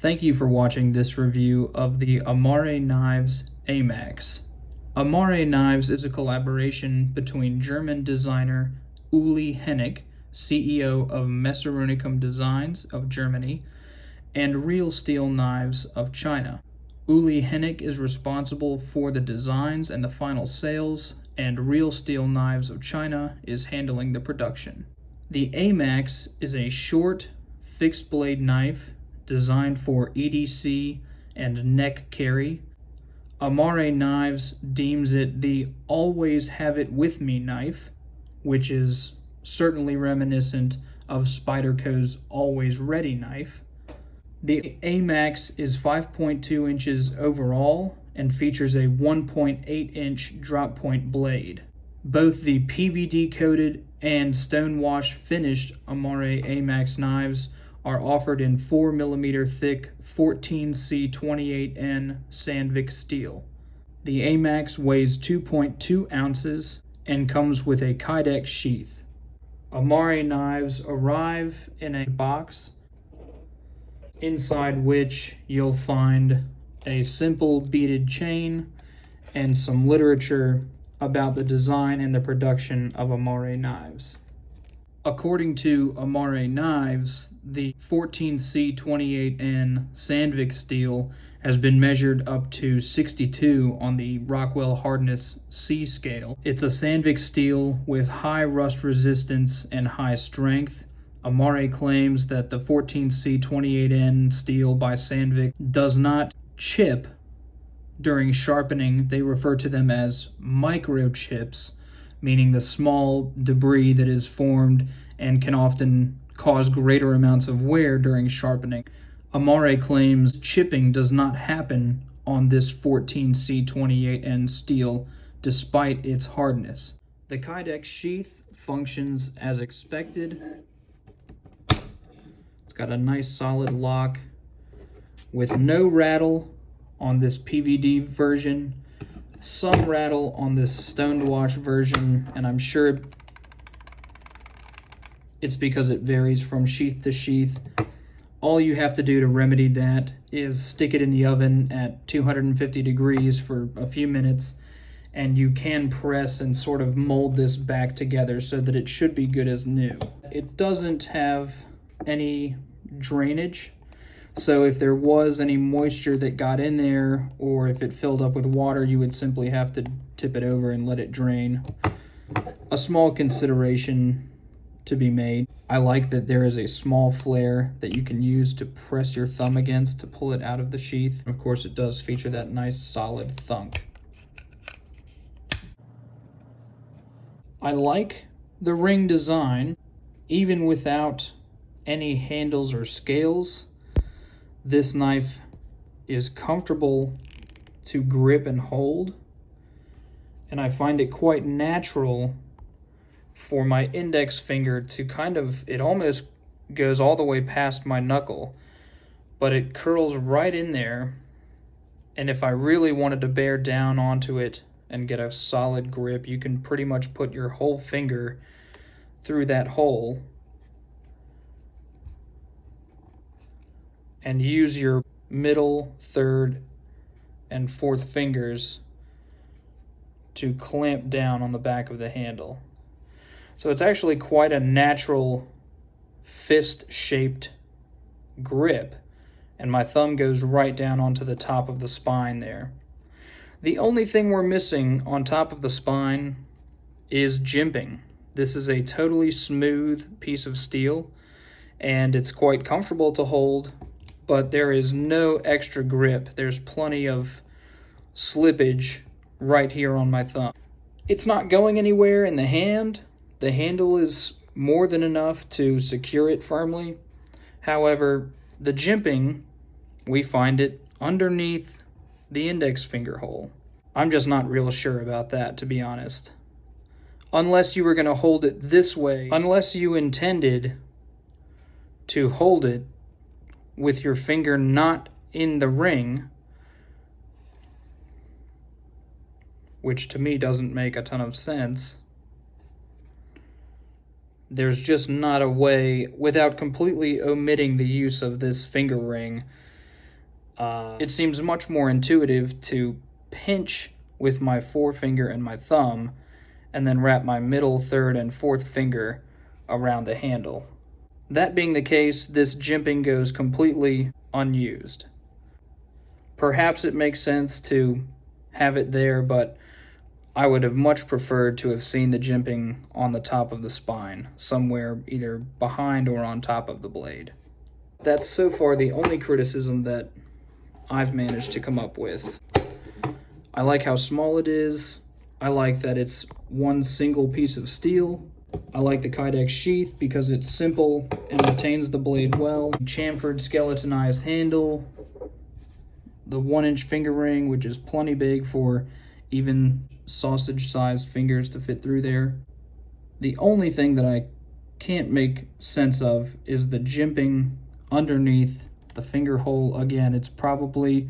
Thank you for watching this review of the Amare Knives A-Max. Amare Knives is a collaboration between German designer Uli Hennicke, CEO of Messerunicum Designs of Germany, and Real Steel Knives of China. Uli Hennicke is responsible for the designs and the final sales, and Real Steel Knives of China is handling the production. The A-Max is a short, fixed-blade knife designed for EDC and neck carry. Amare Knives deems it the always have it with me knife, which is certainly reminiscent of Spyderco's always ready knife. The A-Max is 5.2 inches overall and features a 1.8 inch drop point blade. Both the PVD coated and stonewash finished Amare A-Max knives are offered in 4mm thick 14C28N Sandvik steel. The A-Max weighs 2.2 ounces and comes with a Kydex sheath. Amare knives arrive in a box, inside which you'll find a simple beaded chain and some literature about the design and the production of Amare knives. According to Amare Knives, the 14C28N Sandvik steel has been measured up to 62 on the Rockwell Hardness C scale. It's a Sandvik steel with high rust resistance and high strength. Amare claims that the 14C28N steel by Sandvik does not chip during sharpening. They refer to them as microchips, meaning the small debris that is formed and can often cause greater amounts of wear during sharpening. Amare claims chipping does not happen on this 14C28N steel despite its hardness. The Kydex sheath functions as expected. It's got a nice solid lock with no rattle on this PVD version, some rattle on this stonewash version, and I'm sure it's because it varies from sheath to sheath. All you have to do to remedy that is stick it in the oven at 250 degrees for a few minutes, and you can press and sort of mold this back together so that it should be good as new. It doesn't have any drainage, so if there was any moisture that got in there, or if it filled up with water, you would simply have to tip it over and let it drain. A small consideration to be made. I like that there is a small flare that you can use to press your thumb against to pull it out of the sheath. Of course, it does feature that nice solid thunk. I like the ring design. Even without any handles or scales, this knife is comfortable to grip and hold, and I find it quite natural for my index finger to it almost goes all the way past my knuckle, but it curls right in there, and if I really wanted to bear down onto it and get a solid grip, you can pretty much put your whole finger through that hole and use your middle, third, and fourth fingers to clamp down on the back of the handle. So it's actually quite a natural fist-shaped grip, and my thumb goes right down onto the top of the spine there. The only thing we're missing on top of the spine is jimping. This is a totally smooth piece of steel, and it's quite comfortable to hold, but there is no extra grip. There's plenty of slippage right here on my thumb. It's not going anywhere in the hand. The handle is more than enough to secure it firmly. However, the jimping, we find it underneath the index finger hole. I'm just not real sure about that, to be honest. Unless you were going to hold it this way, unless you intended to hold it with your finger not in the ring, which to me doesn't make a ton of sense. There's just not a way, without completely omitting the use of this finger ring, It seems much more intuitive to pinch with my forefinger and my thumb and then wrap my middle, third, and fourth finger around the handle. That being the case, this jimping goes completely unused. Perhaps it makes sense to have it there, but I would have much preferred to have seen the jimping on the top of the spine, somewhere either behind or on top of the blade. That's so far the only criticism that I've managed to come up with. I like how small it is. I like that it's one single piece of steel. I like the Kydex sheath because it's simple and retains the blade well. Chamfered skeletonized handle. The 1-inch finger ring, which is plenty big for even sausage-sized fingers to fit through there. The only thing that I can't make sense of is the jimping underneath the finger hole. Again, it's probably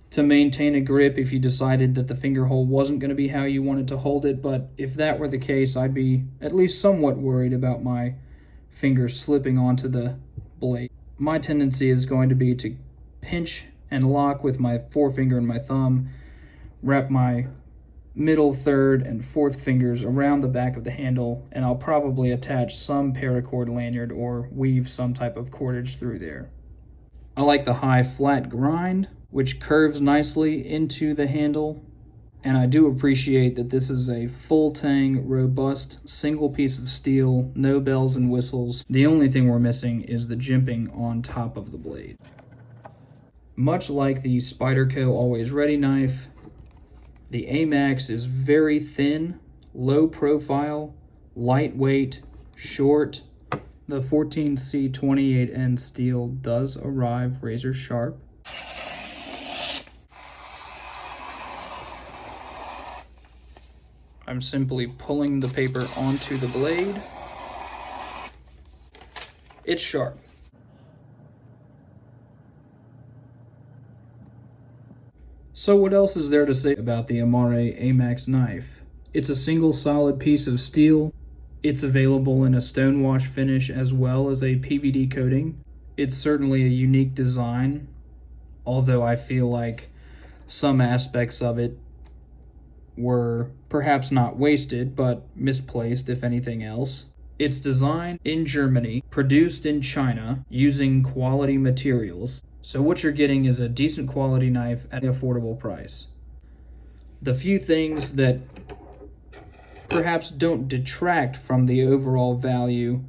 to maintain a grip if you decided that the finger hole wasn't going to be how you wanted to hold it, but if that were the case, I'd be at least somewhat worried about my fingers slipping onto the blade. My tendency is going to be to pinch and lock with my forefinger and my thumb, wrap my middle, third, and fourth fingers around the back of the handle, and I'll probably attach some paracord lanyard or weave some type of cordage through there. I like the high flat grind, which curves nicely into the handle, and I do appreciate that this is a full tang, robust, single piece of steel, no bells and whistles. The only thing we're missing is the jimping on top of the blade. Much like the Spyderco Always Ready knife, the A-Max is very thin, low profile, lightweight, short. The 14C28N steel does arrive razor sharp. I'm simply pulling the paper onto the blade. It's sharp. So what else is there to say about the Amare A-Max knife? It's a single solid piece of steel. It's available in a stonewash finish as well as a PVD coating. It's certainly a unique design, although I feel like some aspects of it were perhaps not wasted, but misplaced if anything else. It's designed in Germany, produced in China, using quality materials. So what you're getting is a decent quality knife at an affordable price. The few things that perhaps don't detract from the overall value,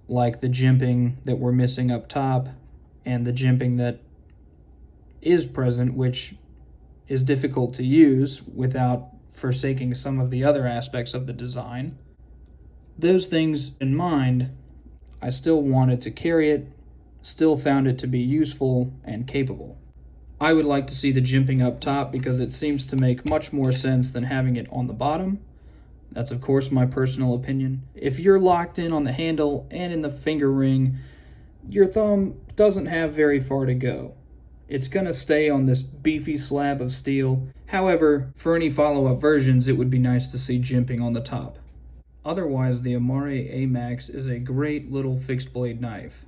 like the jimping that we're missing up top and the jimping that is present, which is difficult to use without forsaking some of the other aspects of the design. Those things in mind, I still wanted to carry it, still found it to be useful and capable. I would like to see the jimping up top because it seems to make much more sense than having it on the bottom. That's of course my personal opinion. If you're locked in on the handle and in the finger ring, your thumb doesn't have very far to go. It's going to stay on this beefy slab of steel. However, for any follow-up versions, it would be nice to see jimping on the top. Otherwise, the Amare A-Max is a great little fixed blade knife.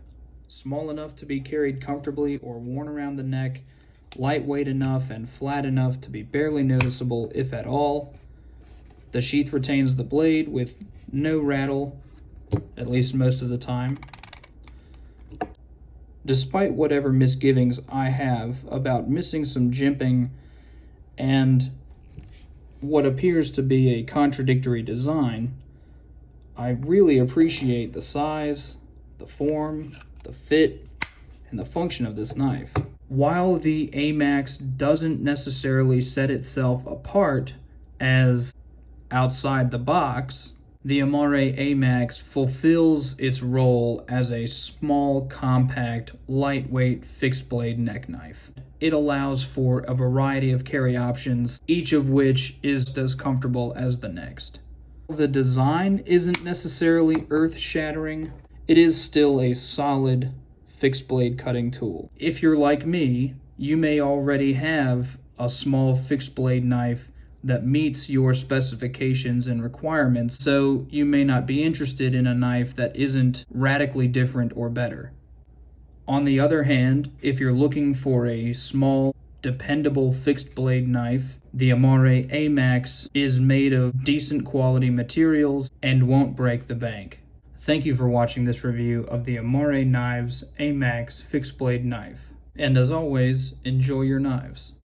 Small enough to be carried comfortably or worn around the neck, lightweight enough and flat enough to be barely noticeable, if at all. The sheath retains the blade with no rattle, at least most of the time. Despite whatever misgivings I have about missing some jimping and what appears to be a contradictory design, I really appreciate the size, the form, the fit, and the function of this knife. While the A-Max doesn't necessarily set itself apart as outside the box, the Amare A-Max fulfills its role as a small, compact, lightweight, fixed-blade neck knife. It allows for a variety of carry options, each of which is as comfortable as the next. The design isn't necessarily earth-shattering. It is still a solid, fixed-blade cutting tool. If you're like me, you may already have a small fixed-blade knife that meets your specifications and requirements, so you may not be interested in a knife that isn't radically different or better. On the other hand, if you're looking for a small, dependable fixed blade knife, the Amare A-Max is made of decent quality materials and won't break the bank. Thank you for watching this review of the Amare Knives A-Max fixed blade knife. And as always, enjoy your knives.